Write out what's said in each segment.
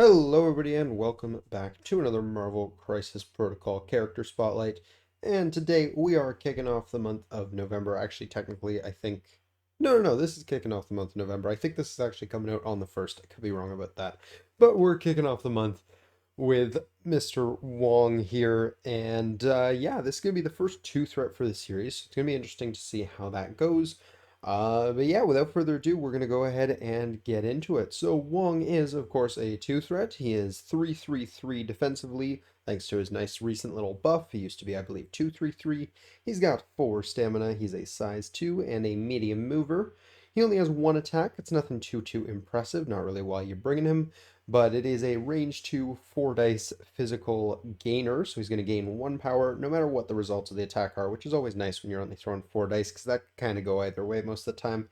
Hello everybody and welcome back to another Marvel Crisis Protocol character spotlight. And today we are kicking off the month of November. Actually, technically, I think no, this is kicking off the month of November. I think this is actually coming out on the 1st. I could be wrong about that. But we're kicking off the month with Mr. Wong here. And yeah, this is going to be the first two threat for the series. It's going to be interesting to see how that goes. But yeah, without further ado, we're going to go ahead and get into it. So Wong is, of course, a 2 threat. He is 3-3-3 defensively, thanks to his nice recent little buff. He used to be, I believe, 2-3-3. He's got 4 stamina. He's a size 2 and a medium mover. He only has 1 attack. It's nothing too impressive, not really why you're bringing him, but it is a range 2 4 dice physical gainer, so he's going to gain 1 power no matter what the results of the attack are, which is always nice when you're only throwing 4 dice because that can kind of go either way most of the time.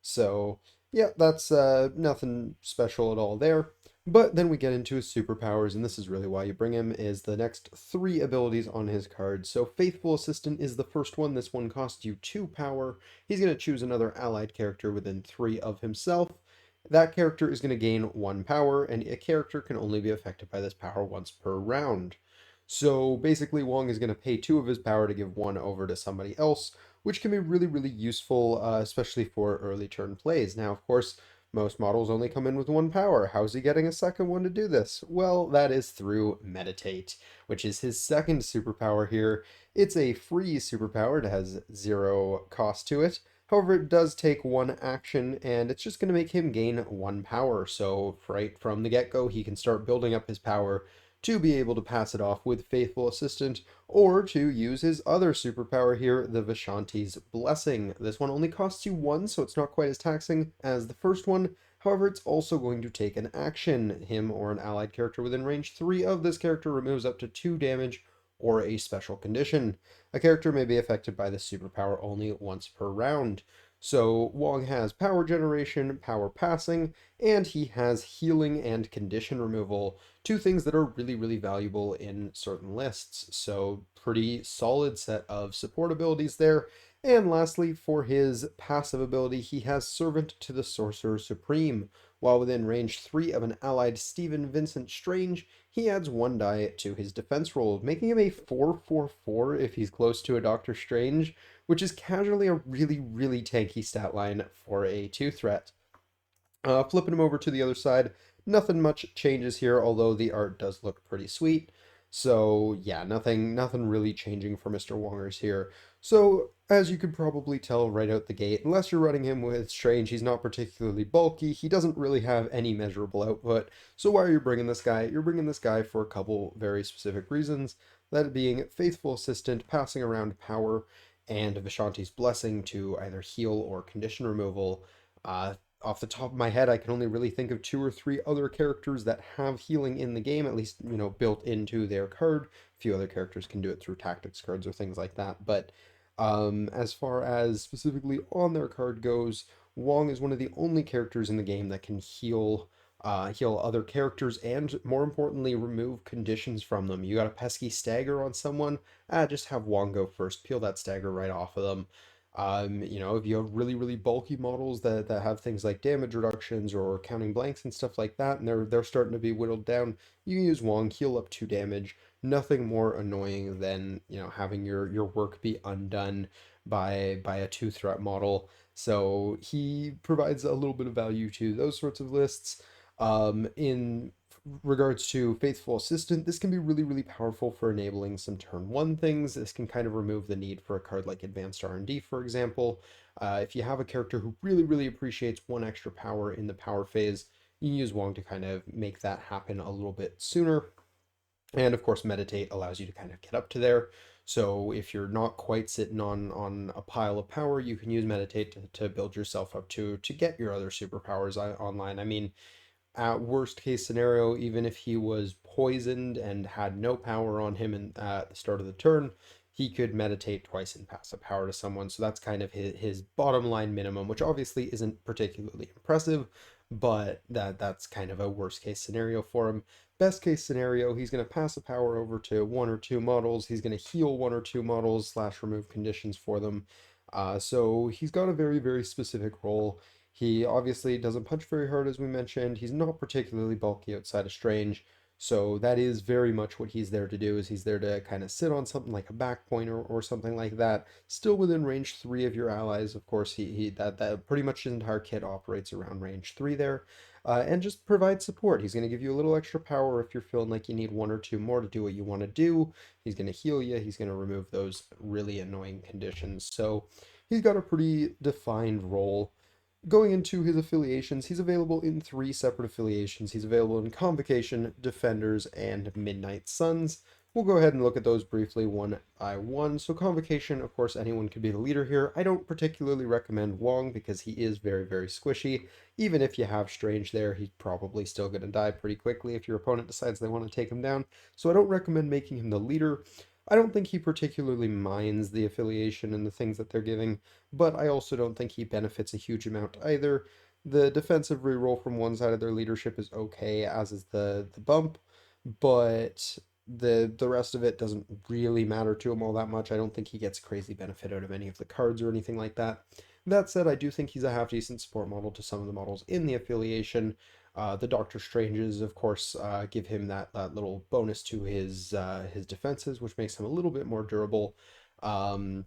So yeah, that's nothing special at all there. But then we get into his superpowers, and this is really why you bring him, is the next 3 abilities on his card. So Faithful Assistant is the first one. This one costs you 2 power. He's going to choose another allied character within 3 of himself. That character is going to gain 1 power, and a character can only be affected by this power once per round. So basically, Wong is going to pay 2 of his power to give 1 over to somebody else, which can be really useful, especially for early turn plays. Now, of course, most models only come in with 1 power. How's he getting a second one to do this? Well, that is through Meditate, which is his second superpower here. It's a free superpower. It has 0 cost to it. However, it does take 1 action, and it's just going to make him gain 1 power. So right from the get-go, he can start building up his power to be able to pass it off with Faithful Assistant, or to use his other superpower here, the Vishanti's Blessing. This one only costs you 1, so it's not quite as taxing as the first one. However, it's also going to take an action. Him or an allied character within range 3 of this character removes up to 2 damage or a special condition. A character may be affected by this superpower only once per round. So Wong has power generation, power passing, and he has healing and condition removal, 2 things that are really valuable in certain lists. So pretty solid set of support abilities there. And lastly, for his passive ability, he has Servant to the Sorcerer Supreme. While within range 3 of an allied Stephen Vincent Strange, he adds 1 die to his defense roll, making him a 4-4-4 if he's close to a Doctor Strange, which is casually a really tanky stat line for a 2 threat. Flipping him over to the other side, nothing much changes here, although the art does look pretty sweet. So yeah, nothing really changing for Mr. Wongers here. So as you could probably tell right out the gate, unless you're running him with Strange, he's not particularly bulky. He doesn't really have any measurable output. So why are you bringing this guy? You're bringing this guy for a couple very specific reasons. That being Faithful Assistant, passing around power, and Vishanti's Blessing to either heal or condition removal. Off the top of my head, I can only really think of 2 or 3 other characters that have healing in the game, at least, built into their card. A few other characters can do it through tactics cards or things like that. But as far as specifically on their card goes, Wong is one of the only characters in the game that can heal other characters and, more importantly, remove conditions from them. You got a pesky stagger on someone, just have Wong go first, peel that stagger right off of them. If you have really bulky models that have things like damage reductions or counting blanks and stuff like that, and they're starting to be whittled down, you can use Wong, heal up 2 damage. Nothing more annoying than, having your work be undone by a 2 threat model. So he provides a little bit of value to those sorts of lists. In regards to Faithful Assistant, this can be really powerful for enabling some turn 1 things. This can kind of remove the need for a card like Advanced R&D, for example. If you have a character who really appreciates 1 extra power in the power phase, you can use Wong to kind of make that happen a little bit sooner. And of course, Meditate allows you to kind of get up to there. So if you're not quite sitting on a pile of power, you can use Meditate to build yourself up to get your other superpowers online. I mean, at worst case scenario, even if he was poisoned and had no power on him at the start of the turn, he could meditate twice and pass a power to someone. So that's kind of his bottom line minimum, which obviously isn't particularly impressive, but that's kind of a worst case scenario for him. Best case scenario, he's going to pass a power over to 1 or 2 models. He's going to heal 1 or 2 models / remove conditions for them. So he's got a very specific role He obviously doesn't punch very hard, as we mentioned. He's not particularly bulky outside of Strange. So that is very much what he's there to do, is he's there to kind of sit on something like a back pointer or something like that, still within range 3 of your allies. Of course, that pretty much his entire kit operates around range 3 there. And just provide support. He's going to give you a little extra power if you're feeling like you need one or two more to do what you want to do. He's going to heal you. He's going to remove those really annoying conditions. So he's got a pretty defined role. Going into his affiliations, he's available in 3 separate affiliations. He's available in Convocation, Defenders, and Midnight Suns. We'll go ahead and look at those briefly one by one. So Convocation, of course, anyone could be the leader here. I don't particularly recommend Wong because he is very, very squishy. Even if you have Strange there, he's probably still going to die pretty quickly if your opponent decides they want to take him down. So I don't recommend making him the leader. I don't think he particularly minds the affiliation and the things that they're giving, but I also don't think he benefits a huge amount either. The defensive reroll from one side of their leadership is okay, as is the bump, but the rest of it doesn't really matter to him all that much. I don't think he gets crazy benefit out of any of the cards or anything like that. That said, I do think he's a half decent support model to some of the models in the affiliation. The Doctor Stranges, of course, give him that little bonus to his defenses, which makes him a little bit more durable. Um,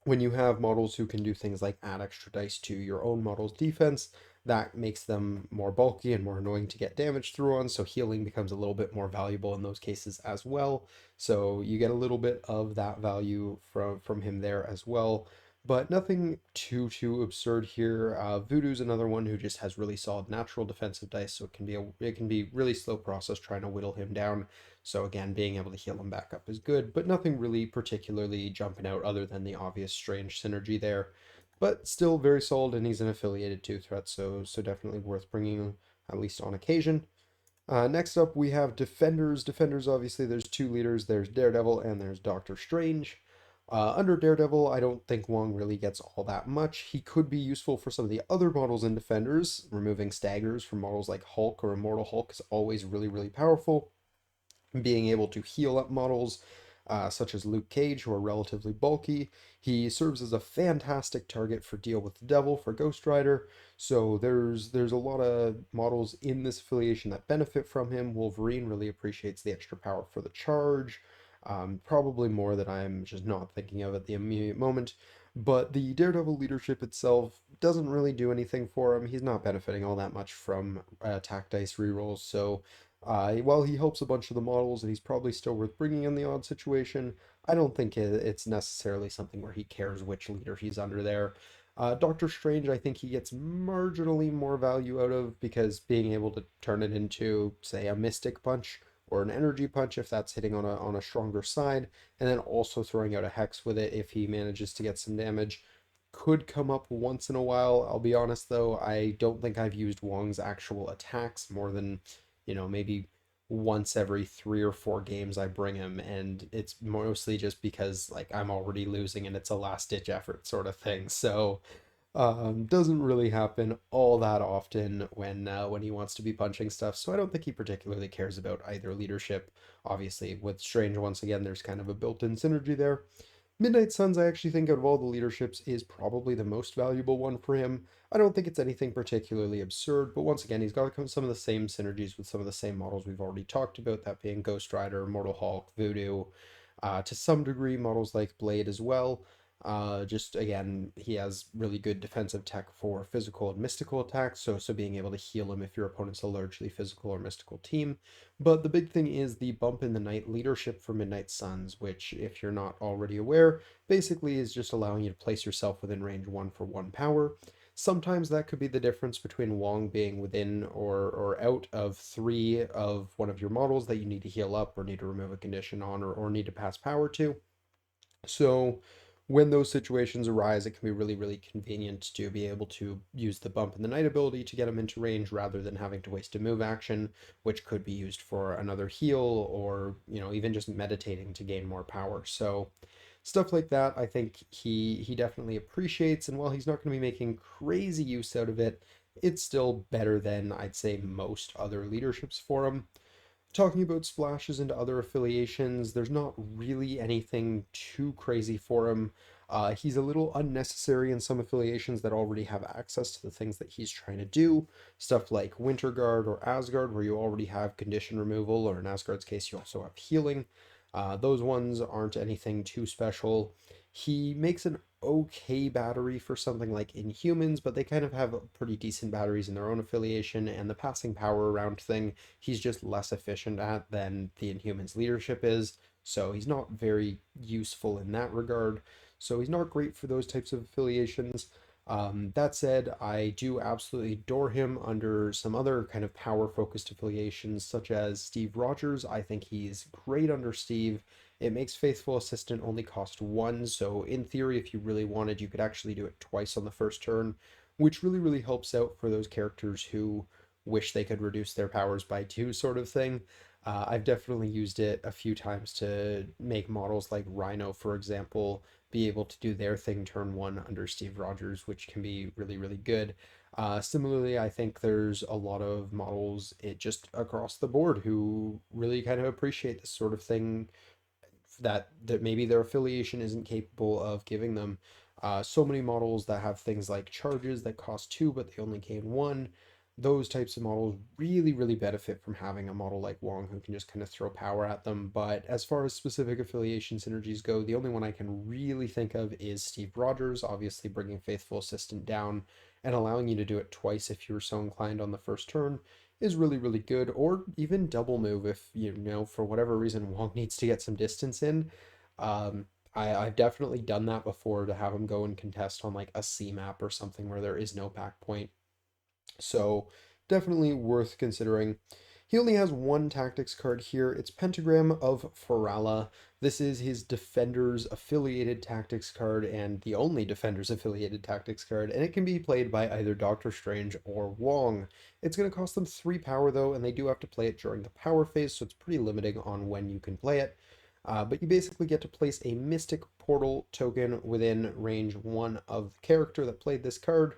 when you have models who can do things like add extra dice to your own model's defense, that makes them more bulky and more annoying to get damage through on, so healing becomes a little bit more valuable in those cases as well. So you get a little bit of that value from him there as well. But nothing too absurd here. Voodoo's another one who just has really solid natural defensive dice, so it can be really slow process trying to whittle him down. So again, being able to heal him back up is good, but nothing really particularly jumping out other than the obvious Strange synergy there. But still very solid, and he's an affiliated 2 threat, so definitely worth bringing at least on occasion. Next up, we have Defenders. Defenders, obviously, there's 2 leaders. There's Daredevil and there's Doctor Strange. Under Daredevil, I don't think Wong really gets all that much. He could be useful for some of the other models in Defenders. Removing staggers from models like Hulk or Immortal Hulk is always really, really powerful. Being able to heal up models such as Luke Cage, who are relatively bulky. He serves as a fantastic target for Deal with the Devil for Ghost Rider. So there's a lot of models in this affiliation that benefit from him. Wolverine really appreciates the extra power for the charge. Probably more that I'm just not thinking of at the immediate moment. But the Daredevil leadership itself doesn't really do anything for him. He's not benefiting all that much from attack dice rerolls, so while he helps a bunch of the models and he's probably still worth bringing in the odd situation, I don't think it's necessarily something where he cares which leader he's under there. Doctor Strange, I think he gets marginally more value out of because being able to turn it into, say, a Mystic Punch or an Energy Punch if that's hitting on a stronger side, and then also throwing out a Hex with it if he manages to get some damage, could come up once in a while. I'll be honest though, I don't think I've used Wong's actual attacks more than, maybe once every 3 or 4 games I bring him, and it's mostly just because like I'm already losing and it's a last ditch effort sort of thing. So doesn't really happen all that often when he wants to be punching stuff. So I don't think he particularly cares about either leadership. Obviously, with Strange, once again, there's kind of a built-in synergy there. Midnight Suns, I actually think out of all the leaderships, is probably the most valuable one for him. I don't think it's anything particularly absurd, but once again, he's got some of the same synergies with some of the same models we've already talked about, that being Ghost Rider, Mortal Hulk, Voodoo, to some degree, models like Blade as well. Just again, he has really good defensive tech for physical and mystical attacks, so being able to heal him if your opponent's a largely physical or mystical team. But the big thing is the bump in the night leadership for Midnight Suns, which, if you're not already aware, basically is just allowing you to place yourself within range 1 for 1 power. Sometimes that could be the difference between Wong being within or out of 3 of one of your models that you need to heal up or need to remove a condition on or need to pass power to. So when those situations arise, it can be really, really convenient to be able to use the bump in the night ability to get them into range rather than having to waste a move action, which could be used for another heal or, even just meditating to gain more power. So stuff like that, I think he definitely appreciates, and while he's not going to be making crazy use out of it, it's still better than I'd say most other leaderships for him. Talking about splashes into other affiliations, there's not really anything too crazy for him. He's a little unnecessary in some affiliations that already have access to the things that he's trying to do. Stuff like Winterguard or Asgard, where you already have condition removal, or in Asgard's case, you also have healing. Those ones aren't anything too special. He makes an okay battery for something like Inhumans, but they kind of have pretty decent batteries in their own affiliation, and the passing power around thing, he's just less efficient at than the Inhumans leadership is, so he's not very useful in that regard. So he's not great for those types of affiliations. That said, I do absolutely adore him under some other kind of power focused affiliations, such as Steve Rogers. I think he's great under Steve. It makes Faithful Assistant only cost one, so in theory, if you really wanted, you could actually do it twice on the first turn, which really, really helps out for those characters who wish they could reduce their powers by two, sort of thing. I've definitely used it a few times to make models like Rhino, for example, be able to do their thing turn one under Steve Rogers, which can be really, really good. Similarly, I think there's a lot of models it just across the board who really kind of appreciate this sort of thing that maybe their affiliation isn't capable of giving them. So many models that have things like charges that cost two, but they only gain one. Those types of models really, really benefit from having a model like Wong who can just kind of throw power at them. But as far as specific affiliation synergies go, the only one I can really think of is Steve Rogers, obviously bringing Faithful Assistant down and allowing you to do it twice if you were so inclined on the first turn is really, really good. Or even double move if, you know, for whatever reason, Wong needs to get some distance in. I've definitely done that before to have him go and contest on like a C map or something where there is no back point. So definitely worth considering. He only has one tactics card here. It's Pentagram of Farala. This is his Defenders affiliated tactics card and the only Defenders affiliated tactics card, and it can be played by either Doctor Strange or Wong. It's going to cost them 3 power though, and they do have to play it during the power phase, so it's pretty limiting on when you can play it. But you basically get to place a Mystic Portal token within range 1 of the character that played this card.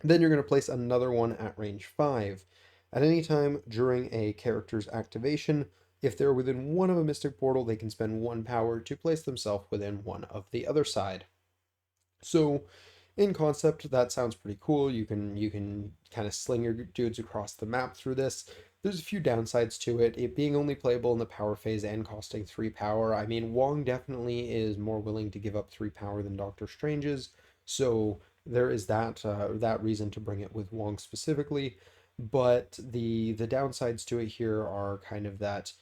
Then you're going to place another one at range 5. At any time during a character's activation, if they're within one of a Mystic Portal, they can spend 1 power to place themselves within one of the other side. So, in concept, that sounds pretty cool. You can kind of sling your dudes across the map through this. There's a few downsides to it. It being only playable in the power phase and costing 3 power. I mean, Wong definitely is more willing to give up 3 power than Doctor Strange is. So there is that reason to bring it with Wong specifically. But the downsides to it here are kind of that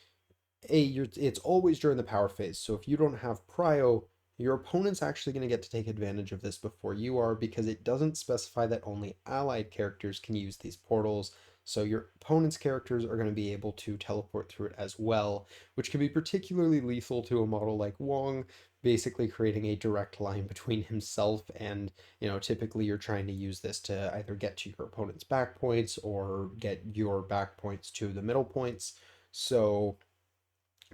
it's always during the power phase. So if you don't have prio, your opponent's actually going to get to take advantage of this before you are because it doesn't specify that only allied characters can use these portals. So your opponent's characters are going to be able to teleport through it as well, which can be particularly lethal to a model like Wong, basically creating a direct line between himself and, typically you're trying to use this to either get to your opponent's back points or get your back points to the middle points. So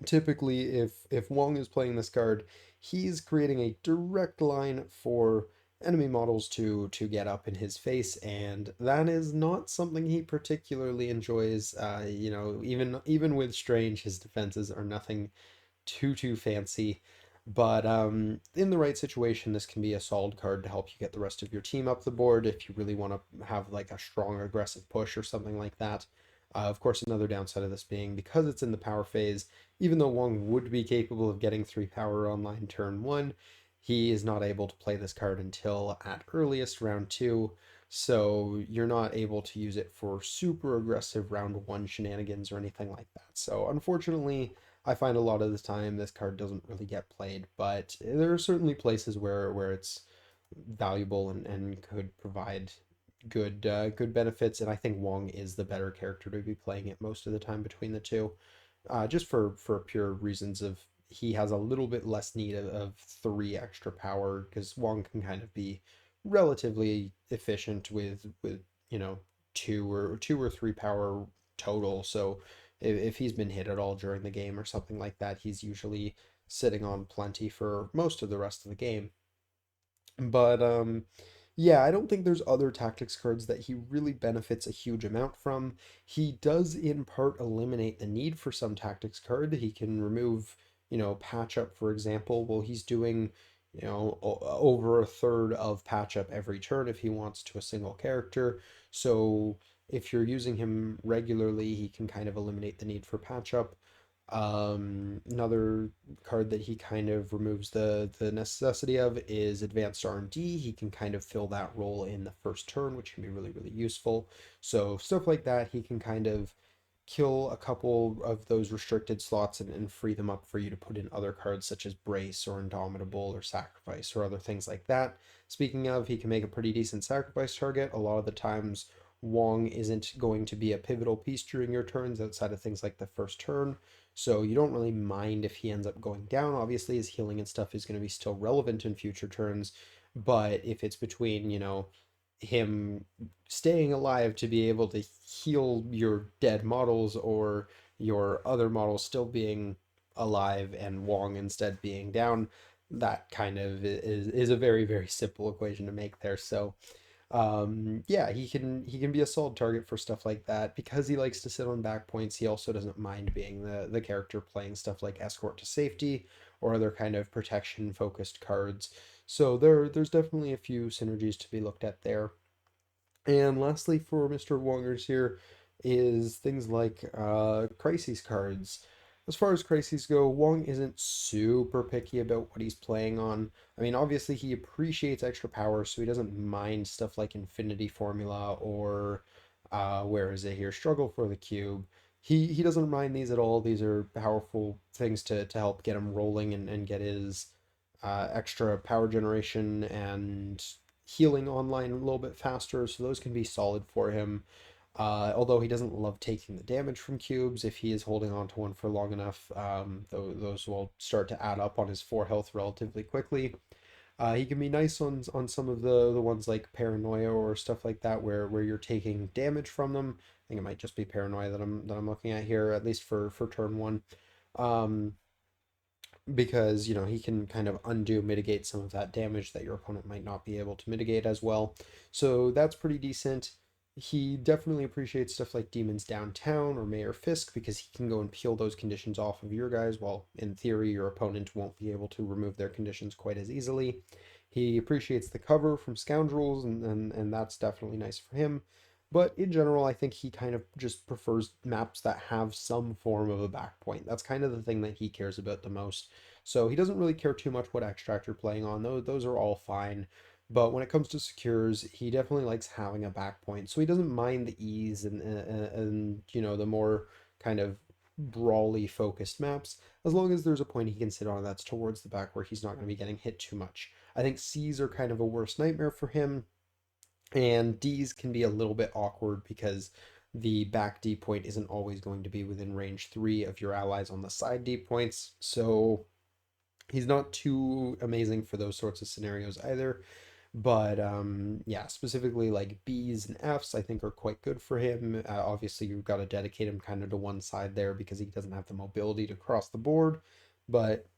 typically if Wong is playing this card, he's creating a direct line for enemy models to get up in his face, and that is not something he particularly enjoys. Even with Strange, his defenses are nothing too fancy. But in the right situation, this can be a solid card to help you get the rest of your team up the board if you really want to have like a strong aggressive push or something like that. Of course, another downside of this being because it's in the power phase, even though Wong would be capable of getting 3 power online turn 1, he is not able to play this card until at earliest round 2. So you're not able to use it for super aggressive round 1 shenanigans or anything like that. So unfortunately, I find a lot of the time this card doesn't really get played, but there are certainly places where it's valuable and could provide good benefits. And I think Wong is the better character to be playing it most of the time between the two, just for pure reasons of he has a little bit less need of 3 extra power because Wong can kind of be relatively efficient with you know 2 or 3 power total. So if he's been hit at all during the game or something like that, he's usually sitting on plenty for most of the rest of the game. But yeah, I don't think there's other tactics cards that he really benefits a huge amount from. He does in part eliminate the need for some tactics card. He can remove, patch up, for example, while he's doing over a third of patch up every turn if he wants to a single character. So if you're using him regularly, he can kind of eliminate the need for patch up. Another card that he kind of removes the necessity of is advanced R&D. He can kind of fill that role in the first turn, which can be really, really useful. So stuff like that, he can kind of kill a couple of those restricted slots and free them up for you to put in other cards such as Brace or Indomitable or Sacrifice or other things like that. Speaking of, he can make a pretty decent sacrifice target. A lot of the times, Wong isn't going to be a pivotal piece during your turns outside of things like the first turn. So you don't really mind if he ends up going down. Obviously, his healing and stuff is going to be still relevant in future turns. But if it's between, him staying alive to be able to heal your dead models or your other models still being alive and Wong instead being down, that kind of is a very, very simple equation to make there. So yeah, he can be a solid target for stuff like that because he likes to sit on back points. He also doesn't mind being the character playing stuff like escort to safety or other kind of protection focused cards. So there's definitely a few synergies to be looked at there. And lastly, for Mr. Wongers here, is things like crises cards. As far as crises go, Wong isn't super picky about what he's playing on. I mean, obviously he appreciates extra power, so he doesn't mind stuff like Infinity Formula or where is it here? Struggle for the Cube. He doesn't mind these at all. These are powerful things to help get him rolling and get his extra power generation and healing online a little bit faster, so those can be solid for him. Although he doesn't love taking the damage from cubes, if he is holding on to one for long enough, those will start to add up on his 4 health relatively quickly. He can be nice on some of the ones like Paranoia or stuff like that, where you're taking damage from them. I think it might just be Paranoia that I'm looking at here, at least for turn one. Um, because he can kind of undo mitigate some of that damage that your opponent might not be able to mitigate as well. So that's pretty decent. He definitely appreciates stuff like Demons Downtown or Mayor Fisk because he can go and peel those conditions off of your guys, while in theory your opponent won't be able to remove their conditions quite as easily. He appreciates the cover from Scoundrels, and that's definitely nice for him. But in general, I think he kind of just prefers maps that have some form of a back point. That's kind of the thing that he cares about the most. So he doesn't really care too much what extract you're playing on. Those are all fine. But when it comes to secures, he definitely likes having a back point. So he doesn't mind the ease and the more kind of brawly focused maps, as long as there's a point he can sit on that's towards the back where he's not going to be getting hit too much. I think C's are kind of a worst nightmare for him, and D's can be a little bit awkward because the back D point isn't always going to be within range 3 of your allies on the side D points. So he's not too amazing for those sorts of scenarios either. But yeah, specifically like B's and F's, I think are quite good for him. Obviously, you've got to dedicate him kind of to one side there because he doesn't have the mobility to cross the board. But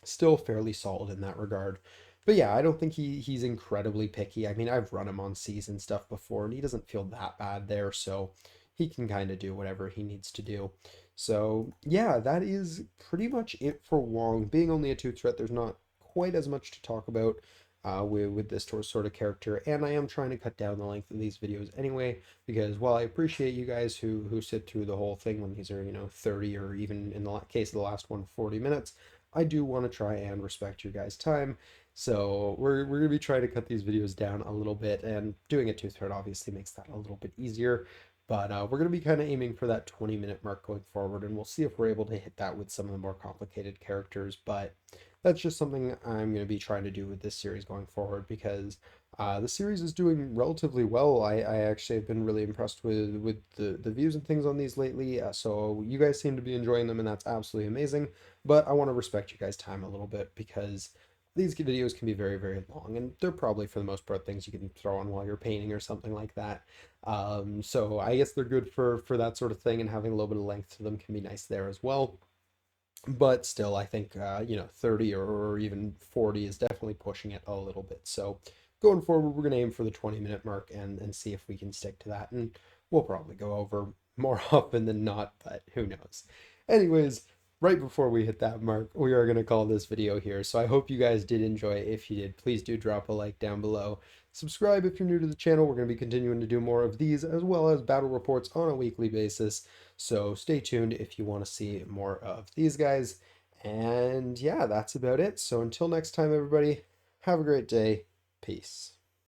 still fairly solid in that regard. But yeah, I don't think he's incredibly picky. I mean, I've run him on season stuff before, and he doesn't feel that bad there, so he can kind of do whatever he needs to do. So yeah, that is pretty much it for Wong. Being only a two threat, there's not quite as much to talk about with this sort of character, and I am trying to cut down the length of these videos anyway, because while I appreciate you guys who sit through the whole thing when these are 30 or even in the case of the last one 40 minutes, I do want to try and respect your guys' time. So we're gonna be trying to cut these videos down a little bit, and doing a two-thread obviously makes that a little bit easier. But we're gonna be kind of aiming for that 20-minute mark going forward, and we'll see if we're able to hit that with some of the more complicated characters. But that's just something I'm gonna be trying to do with this series going forward because the series is doing relatively well. I actually have been really impressed with the views and things on these lately. So you guys seem to be enjoying them, and that's absolutely amazing. But I want to respect you guys' time a little bit because these videos can be very, very long, and they're probably for the most part things you can throw on while you're painting or something like that. So I guess they're good for that sort of thing, and having a little bit of length to them can be nice there as well. But still, I think 30 or even 40 is definitely pushing it a little bit. So going forward, we're going to aim for the 20-minute mark and see if we can stick to that. And we'll probably go over more often than not, but who knows. Anyways, right before we hit that mark, we are going to call this video here. So I hope you guys did enjoy it. If you did, please do drop a like down below. Subscribe if you're new to the channel. We're going to be continuing to do more of these as well as battle reports on a weekly basis. So stay tuned if you want to see more of these guys. And yeah, that's about it. So until next time, everybody, have a great day. Peace.